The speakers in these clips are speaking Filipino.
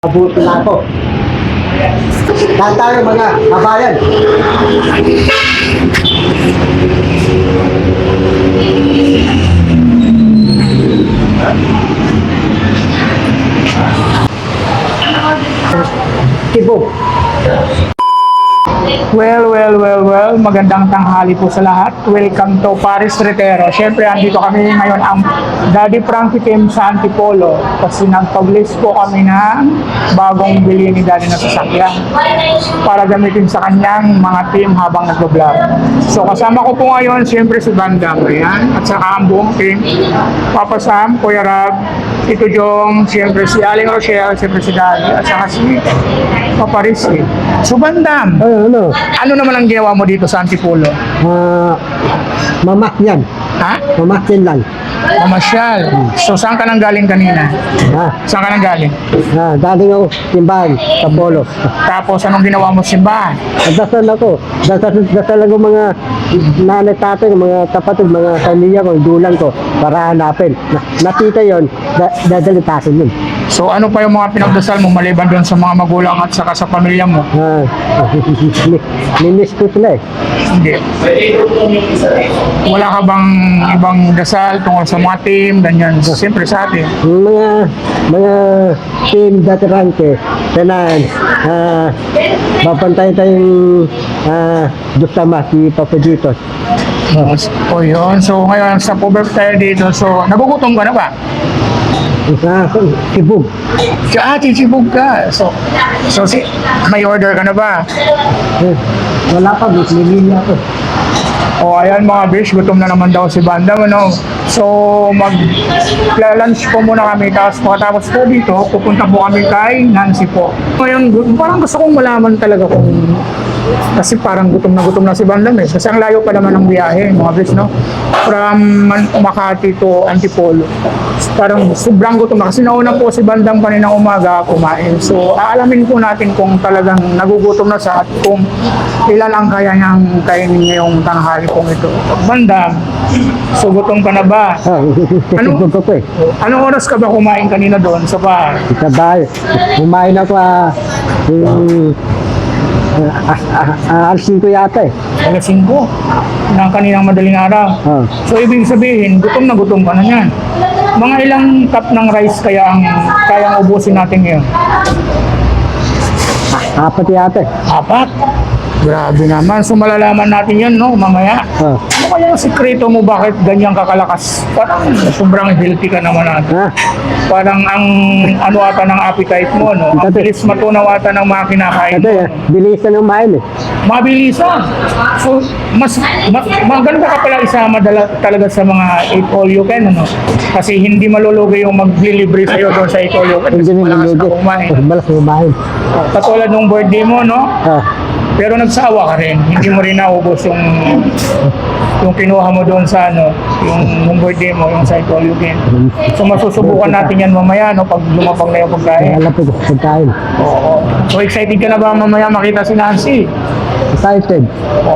Mabuti na ako. Lahat tayo mga kabayan. Tibog. Well, magandang tanghali po sa lahat. Welcome to Paris Retero. Siyempre, andito kami ngayon ang Daddy Frankie Team sa Antipolo kasi nagpag-list po kami ng bagong bili ni Daddy na sasakyan para gamitin sa kanyang mga team habang nag-vlog. So, kasama ko po ngayon, siyempre si Bandang, ayan, at saka ang buong team. Papa Sam, Kuya Rab, Tito Jong, siyempre si Aling Rochelle, siyempre si Daddy, at saka si Papa Rizky. So, Bandang, ano naman ang ginawa mo dito sa Antipolo? Mamakyan. Ha? Mamakyan lang. Mamasyal. So, saan ka nang galing kanina? Saan ka nang galing? Dating ako simbahan sa Polo. Tapos, anong ginawa mo sa simbahan? Dasal ako. Dasal ako mga nanay tatay, mga kapatid, mga pamilya ko, dulang ko, para hanapin. Nakita yun, dadalitasin yun. So, ano pa yung mga pinagdasal mo maliban doon sa mga magulang at saka sa pamilya mo? Minis ko sila eh. Hindi. Wala ka bang ibang dasal tungkol sa mga team, ganyan? So, siyempre sa atin. Yung mga team datirante, tanan, mapantayin tayong Diyos Ama, si Papa Dito. O yun. So, ngayon, sa cover tayo dito. So, nagugutom ka na ba? Sibog. Sibog ka. So, may order ka na ba? Wala pa, nilili ako. O ayan mga bish, gutom na naman daw si Banda, ano? So, mag-lunch po muna kami, tapos pagkatapos po dito, pupunta po kami kay Nancy po. Ngayon, parang gusto kong malaman talaga kung, kasi parang gutom na si Bandam eh. Kasi ang layo pa naman ng biyahe, mga bish, no? From Makati to Antipolo. Parang sobrang gutom na. Kasi nauna po si Bandam kaninang umaga kumain. So, aalamin po natin kung talagang nagugutom na siya at kung ilan ang kaya niyang kainin ngayong tanghali pong ito. Bandam, so gutom ka na ba? Sibog ako eh. Anong oras ka ba kumain kanina doon sa bahay? Sa bahay, kumain ako alas 5 yata eh. Alas 5 na kaninang madaling araw. So, ibig sabihin, gutom ka na yan. Mga ilang cup ng rice kaya ang kayang ubusin natin ngayon? 4 yata eh. 4? Grabe naman. So, malalaman natin yan, no, mamaya. Ano kaya ang sikreto mo bakit ganyan kakalakas? Parang sobrang healthy ka naman natin. Parang ang ano ata ng appetite mo, no? Ang bilis matunaw ata ng mga kinakain mo. Bilisan ng main eh. Mabilisan. So, maganda ka pala isama talaga sa mga 8 all you can, ano? Kasi hindi malulugi yung maglilibre sa'yo doon sa 8 all you can. Kasi malakas ka kumain. Malakas kumain. Katulad nung birthday mo, no? Pero nagsawa ka rin. Hindi mo rin naubos yung kinuha mo doon sa yung birthday mo, yung sa all you can. So masusubukan natin yan mamaya, no, pag lumapag na yung pagkain. Alam po pagkain. Oo. So excited ka na ba mamaya makita si Nancy? Excited.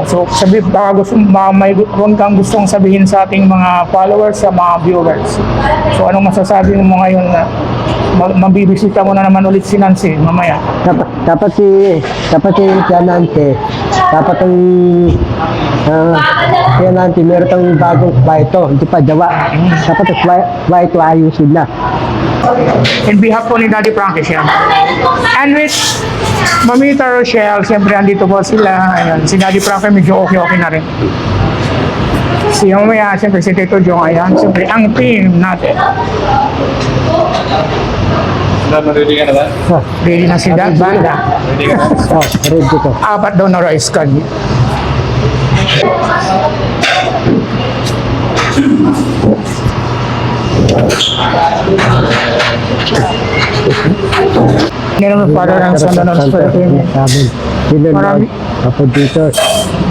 So baka may kang gustong sabihin sa ating mga followers, sa mga viewers. So anong masasabi mo ngayon na mabibisita mo na naman ulit si Nancy mamaya? Dapat si Nancy, dapat ang si Nancy, meron tang bagong white, hindi pa jawa. Dapat ang white ayusin na. In behalf po ni Daddy Frankie siya. And with Mamita Rochelle, siyempre andito po sila. Ayan, si Daddy Frankie medyo okay na rin. Si mamaya, siyempre si Tito Jong, ayan, siyempre ang team natin. Ready ka na ba? Ready na si Banda. Ready ka na? Ready ko. 4 daw na rice can. Hindi naman para lang sa nanon sa team. Marami. Papa dito.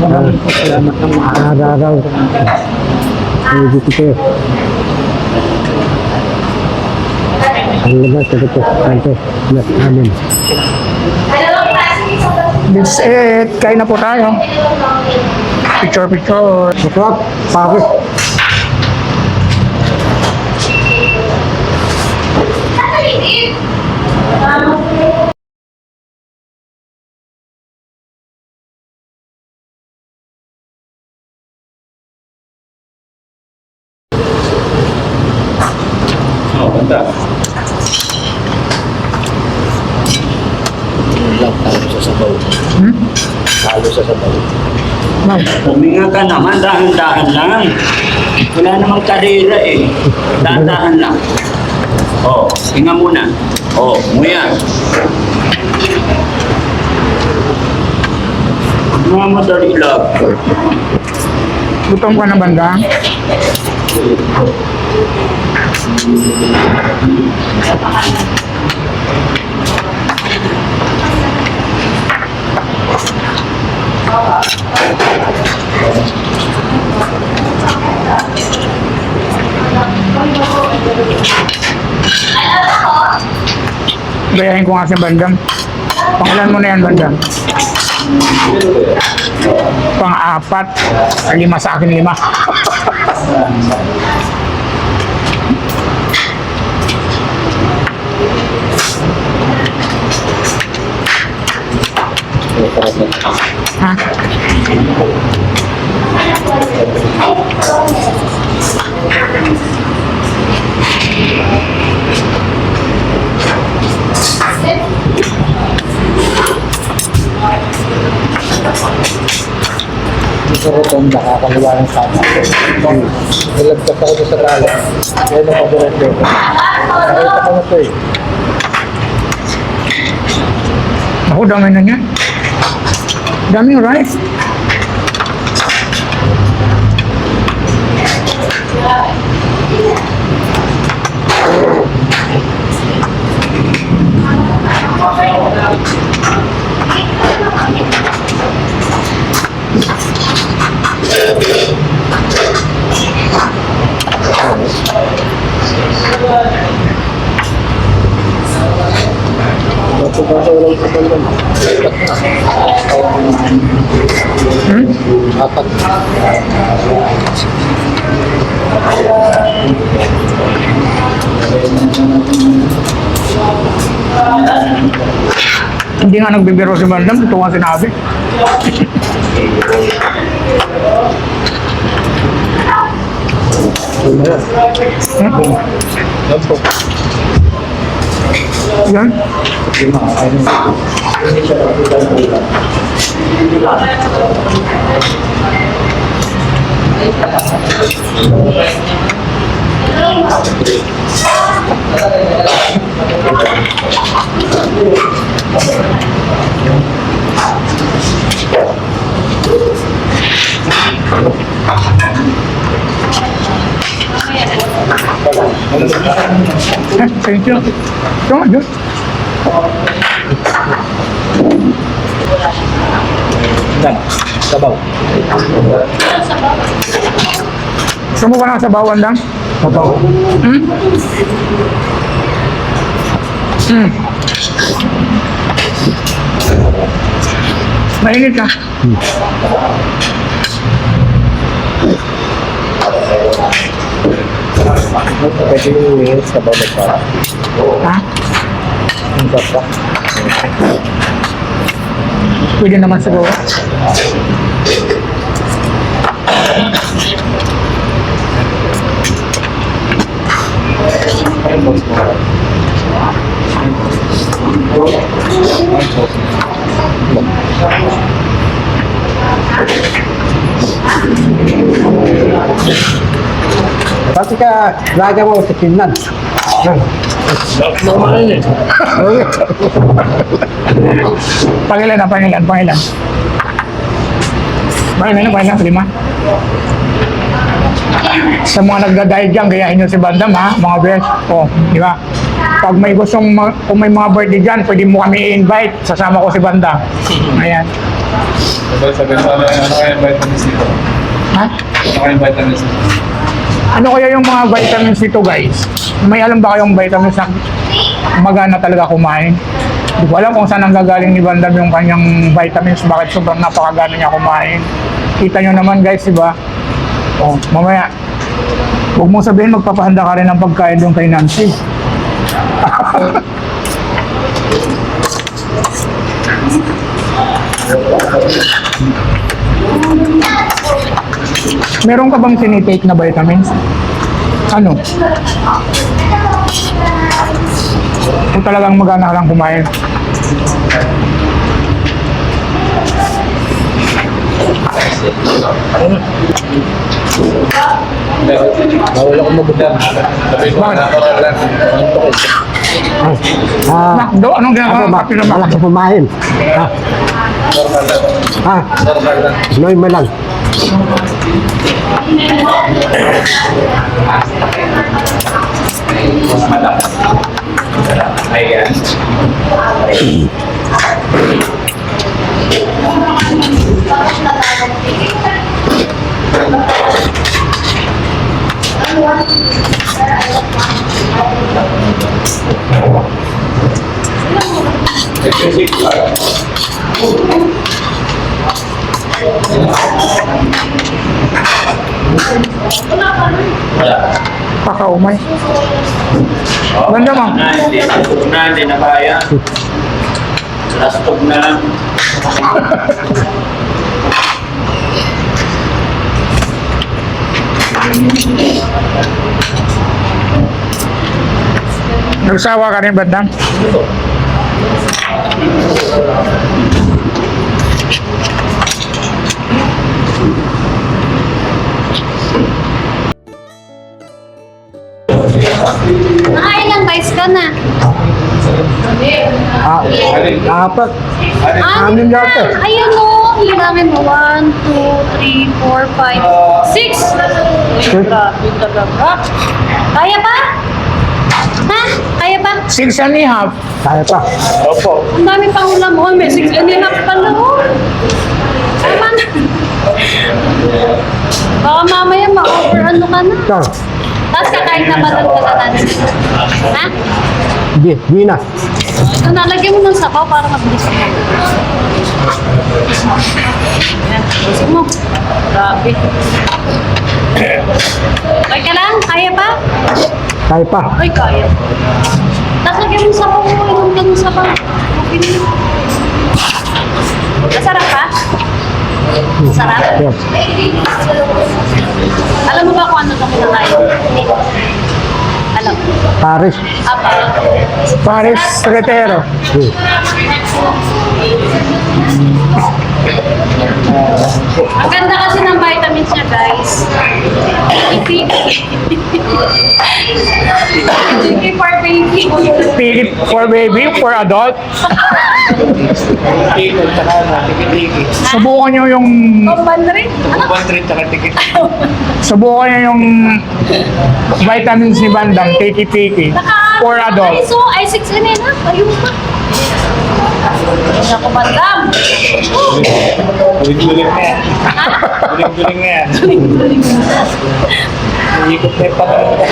Maraming salamat ng Araw. Ready ko. Ang labas ito. Kanto. Amen. That's it. Kain na po tayo. Picture. Masarap. Pare. Ano? halo sa sabaw. Huminga ka naman, dahan-dahan lang. Wala namang karera eh. Dahan-dahan lang. Oh, hinga muna. Oh, nguya. Mamadali lang. Gutom ka na banda? Gayahin ko nga si Bandang. Pangilan mo na yan, Bandang? Pang-apat. 5 sa akin, 5. Ha? Masarap ang nakakaliwa ng sana. Nilagtas ako sa lalo. Kaya napabulat ko. Nakita ko na ito eh. Ako, dami na niyan. Daming rice. Matubaso lang sa bandang. Apat. Hindi nga nagbibiro si Bandang. Ito nga sinabi. Yan. Thank you. Ito nga, Diyos. Sabaw. Gusto mo ba ng sabawan lang? Sabaw. Mainit ka. Pwede yung sabaw na para. Ha? Ang sarap. Pwede naman siguro. Pati ka, laga mo sa Finland. Pangilan na, pangilan. Pangilan na, 5. Sa mga nagda-diet dyan, gayahin nyo si Bandam ha, mga best. O, di ba? Pag may gustong, kung may mga birthday dyan, pwede mo kami i-invite. Sasama ko si Bandam. Ayan. Sabi mo, ano kaya vitamins dito? Ha? Ano kaya vitamins dito? Ano kaya yung mga vitamins dito, guys? May alam ba kayong vitamins na magana talaga kumain? Hindi ko alam kung saan nanggagaling ni Bandam yung kanyang vitamins, bakit sobrang napakagana niya kumain. Kita nyo naman, guys, di ba? O, mamaya, huwag mong sabihin magpapahanda ka rin ng pagkain doon kay Nancy. Meron ka bang tinitake na vitamins? Ano? O talagang magana ka lang kumain? Bawal ako mabutan. Sabi ko, natural lang. Nakdo, anong ginagawa ng kape naman? Malaki pumahin. Normal lang. Normal lang. Normal lang. Ayan. Wala. Kakaumay. Ganda mo. Hindi na kaya. Lastog na lang. Nagsawa ka rin, Bandam? Nakailang guys ka na? Apat. Anim Anim yata. Ayan o, hilangin mo. 1, 2, 3, 4, 5, 6. Grabe talaga. Kaya pa? Ha? Kaya pa? 6.5. Kaya pa. Opo. Ang dami pang ulam mo. May 6.5 pala o. Tama na. Baka mamaya ma-over ano ka na. Ito. Tapos kakain na ba ng natin? Ha? Di na. Ito, nalagyan mo ng sabaw para mabilis mo. Yan, gusto mo. Grabe. Okay ka lang? Kaya pa? Kaya pa. Ay, kaya. Tapos lagyan mo ng sabaw mo. Inom ka ng sabaw. Okay na yun. Masarap pa? Masarap? Yes. Alam mo ba kung ano ito kinakain? Alam. Paris. Apa? Paris Retero. Ang ganda kasi ng vitamins niya, guys. Piki for baby. Philip for baby, for adult. Tikit, tsaka tikit-tikit. Subukan nyo yung... Pamban rin. Ano? 1-3 tsaka tikit. Subukan nyo yung vitamins ni Bandam, Tiki-Tiki. For Ay, adult. so, ay 6 na ayun pa. Ay, ako, madam. Guling-guling na yan. Guling-guling na yan. Ikot na yung pangalaman.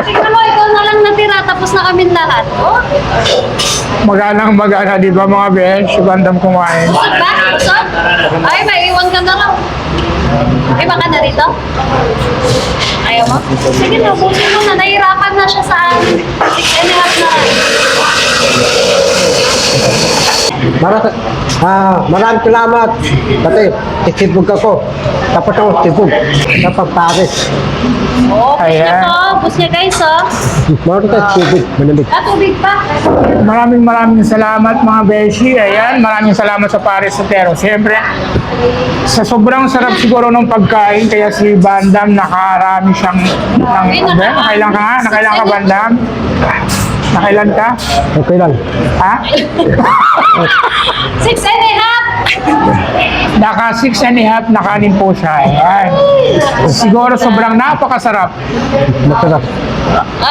Tingnan mo, ikaw na lang natira, tapos na kami lahat. Oh, Maganang-magana, di ba mga besh? Si Bandam kumain. busog ba? Busog? Ay, may iwan ka na lang. Iba ka na rito? Ayaw mo? Sige na, busin mo na. Nahirapan na siya sa 6.5 na. Maraming salamat. Kasi isibog ako. Tapos ako sibog. Tapos Paris. Oh, bus Ayan. na to. Bus niya, guys, oh. Meron tayo sibog. Manamit. Tubig pa. Maraming salamat mga beshi. Ayan, maraming salamat sa Paris Retero. Siyempre, sa sobrang sarap siguro ng pagkain, kaya si Bandam nakarami siyang nakailan ka nga? Nakailan ka, Bandam? Nakailan ka? Okay lang. Ha? 6.5. Naka 6.5 na kanin po siya. Ayan. Siguro sobrang napakasarap. Masarap.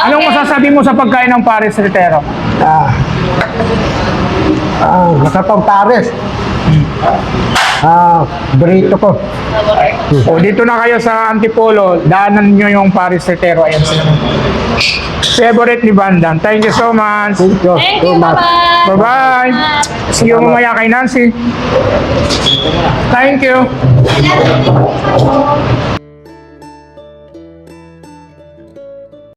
Anong masasabi mo sa pagkain ng Paris Retero? Masarap ang Paris. Burrito ko. O, dito na kayo sa Antipolo, daanan nyo yung Paris Retero. Ayan sila. Favorite ni Bandam. Thank you so much. Thank you. Thank so you, much. bye-bye. Bye-bye. See you mamaya kay Nancy. Thank you.